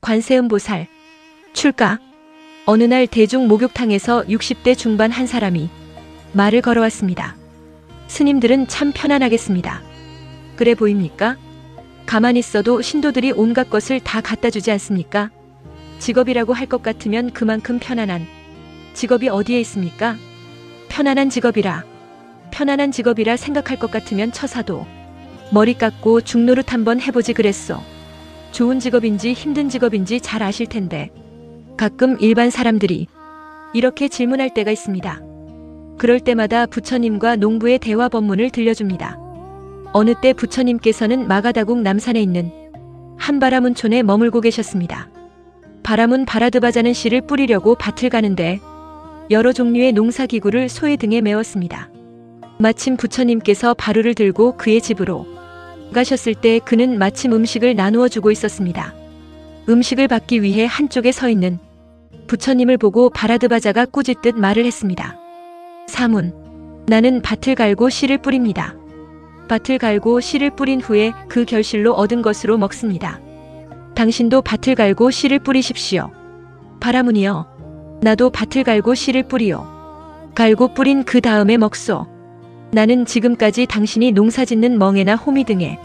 관세음보살 출가. 어느 날 대중 목욕탕에서 60대 중반 한 사람이 말을 걸어왔습니다. 스님들은 참 편안하겠습니다. 그래 보입니까? 가만히 있어도 신도들이 온갖 것을 다 갖다 주지 않습니까? 직업이라고 할 것 같으면 그만큼 편안한 직업이 어디에 있습니까? 편안한 직업이라 생각할 것 같으면 처사도 머리 깎고 죽노릇 한번 해보지 그랬소. 좋은 직업인지 힘든 직업인지 잘 아실 텐데 가끔 일반 사람들이 이렇게 질문할 때가 있습니다. 그럴 때마다 부처님과 농부의 대화 법문을 들려줍니다. 어느 때 부처님께서는 마가다국 남산에 있는 한바라문촌에 머물고 계셨습니다. 바라문 바라드바자는 씨를 뿌리려고 밭을 가는데 여러 종류의 농사기구를 소의 등에 메웠습니다. 마침 부처님께서 바루를 들고 그의 집으로 가셨을 때 그는 마침 음식을 나누어 주고 있었습니다. 음식을 받기 위해 한쪽에 서 있는 부처님을 보고 바라드바자가 꾸짖듯 말을 했습니다. 사문, 나는 밭을 갈고 씨를 뿌립니다. 밭을 갈고 씨를 뿌린 후에 그 결실로 얻은 것으로 먹습니다. 당신도 밭을 갈고 씨를 뿌리십시오. 바라문이여, 나도 밭을 갈고 씨를 뿌리요. 갈고 뿌린 그 다음에 먹소. 나는 지금까지 당신이 농사짓는 멍에나 호미 등의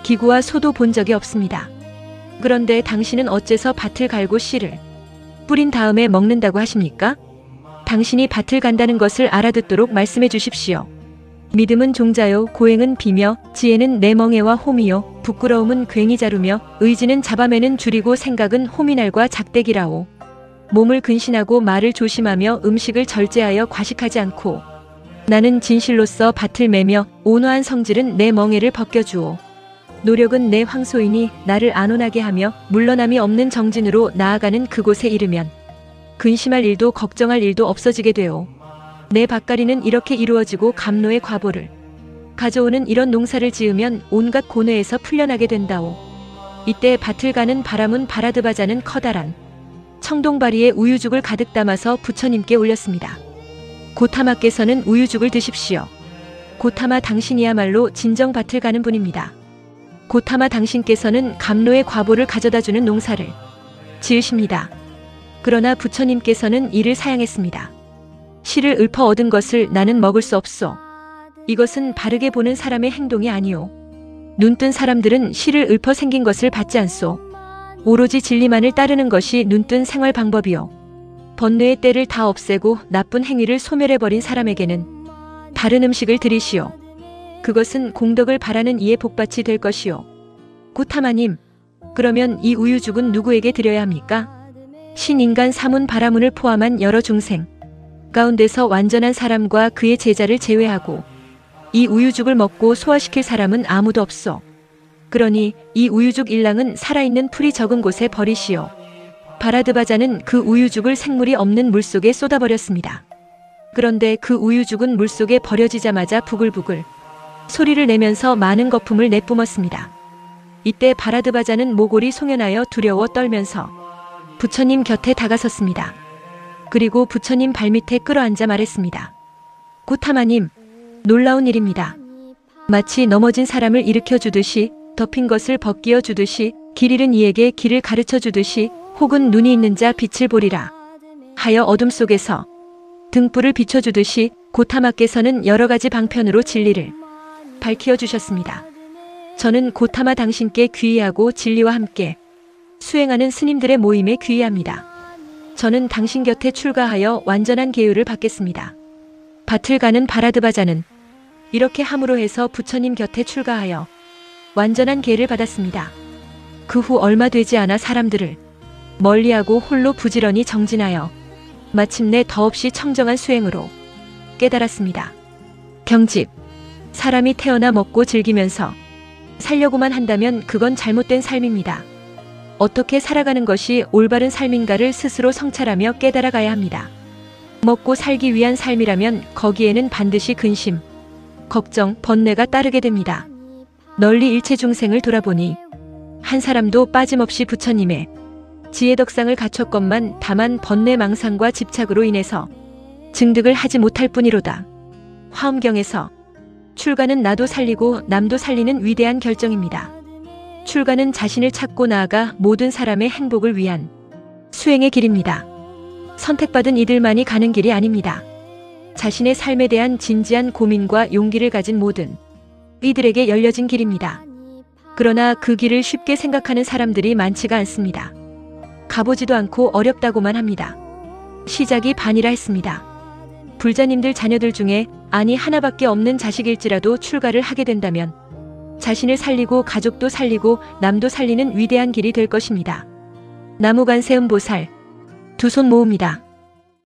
기구와 소도 본 적이 없습니다. 그런데 당신은 어째서 밭을 갈고 씨를 뿌린 다음에 먹는다고 하십니까? 당신이 밭을 간다는 것을 알아듣도록 말씀해 주십시오. 믿음은 종자요, 고행은 비며, 지혜는 내 멍에와 호미요, 부끄러움은 괭이 자루며, 의지는 잡아매는 줄이고 생각은 호미날과 작대기라오. 몸을 근신하고 말을 조심하며 음식을 절제하여 과식하지 않고 나는 진실로서 밭을 매며 온화한 성질은 내 멍에를 벗겨주오. 노력은 내 황소이니 나를 안온하게 하며 물러남이 없는 정진으로 나아가는 그곳에 이르면 근심할 일도 걱정할 일도 없어지게 되오. 내 밭갈이는 이렇게 이루어지고 감로의 과보를 가져오는 이런 농사를 지으면 온갖 고뇌에서 풀려나게 된다오. 이때 밭을 가는 바라문 바라드바자는 커다란 청동바리에 우유죽을 가득 담아서 부처님께 올렸습니다. 고타마께서는 우유죽을 드십시오. 고타마 당신이야말로 진정 밭을 가는 분입니다. 고타마 당신께서는 감로의 과보를 가져다주는 농사를 지으십니다. 그러나 부처님께서는 이를 사양했습니다. 씨를 읊어 얻은 것을 나는 먹을 수 없소. 이것은 바르게 보는 사람의 행동이 아니오. 눈뜬 사람들은 씨를 읊어 생긴 것을 받지 않소. 오로지 진리만을 따르는 것이 눈뜬 생활 방법이오. 번뇌의 때를 다 없애고 나쁜 행위를 소멸해버린 사람에게는 다른 음식을 드리시오. 그것은 공덕을 바라는 이의 복밭이 될 것이오. 고타마님, 그러면 이 우유죽은 누구에게 드려야 합니까? 신인간 사문 바라문을 포함한 여러 중생 가운데서 완전한 사람과 그의 제자를 제외하고 이 우유죽을 먹고 소화시킬 사람은 아무도 없소. 그러니 이 우유죽 일랑은 살아있는 풀이 적은 곳에 버리시오. 바라드바자는 그 우유죽을 생물이 없는 물속에 쏟아버렸습니다. 그런데 그 우유죽은 물속에 버려지자마자 부글부글 소리를 내면서 많은 거품을 내뿜었습니다. 이때 바라드바자는 모골이 송연하여 두려워 떨면서 부처님 곁에 다가섰습니다. 그리고 부처님 발밑에 끌어앉아 말했습니다. 고타마님, 놀라운 일입니다. 마치 넘어진 사람을 일으켜 주듯이, 덮인 것을 벗기어 주듯이, 길 잃은 이에게 길을 가르쳐 주듯이, 혹은 눈이 있는 자 빛을 보리라 하여 어둠 속에서 등불을 비춰주듯이 고타마께서는 여러 가지 방편으로 진리를 밝혀 주셨습니다. 저는 고타마 당신께 귀의하고 진리와 함께 수행하는 스님들의 모임에 귀의합니다. 저는 당신 곁에 출가하여 완전한 계율을 받겠습니다. 밭을 가는 바라드바자는 이렇게 함으로 해서 부처님 곁에 출가하여 완전한 계를 받았습니다. 그 후 얼마 되지 않아 사람들을 멀리하고 홀로 부지런히 정진하여 마침내 더없이 청정한 수행으로 깨달았습니다. 경집, 사람이 태어나 먹고 즐기면서 살려고만 한다면 그건 잘못된 삶입니다. 어떻게 살아가는 것이 올바른 삶인가를 스스로 성찰하며 깨달아가야 합니다. 먹고 살기 위한 삶이라면 거기에는 반드시 근심, 걱정, 번뇌가 따르게 됩니다. 널리 일체 중생을 돌아보니 한 사람도 빠짐없이 부처님의 지혜덕상을 갖췄건만 다만 번뇌 망상과 집착으로 인해서 증득을 하지 못할 뿐이로다. 화엄경에서 출가는 나도 살리고 남도 살리는 위대한 결정입니다. 출가는 자신을 찾고 나아가 모든 사람의 행복을 위한 수행의 길입니다. 선택받은 이들만이 가는 길이 아닙니다. 자신의 삶에 대한 진지한 고민과 용기를 가진 모든 이들에게 열려진 길입니다. 그러나 그 길을 쉽게 생각하는 사람들이 많지가 않습니다. 가보지도 않고 어렵다고만 합니다. 시작이 반이라 했습니다. 불자님들 자녀들 중에 아니 하나밖에 없는 자식일지라도 출가를 하게 된다면 자신을 살리고 가족도 살리고 남도 살리는 위대한 길이 될 것입니다. 나무관세음보살 두 손 모읍니다.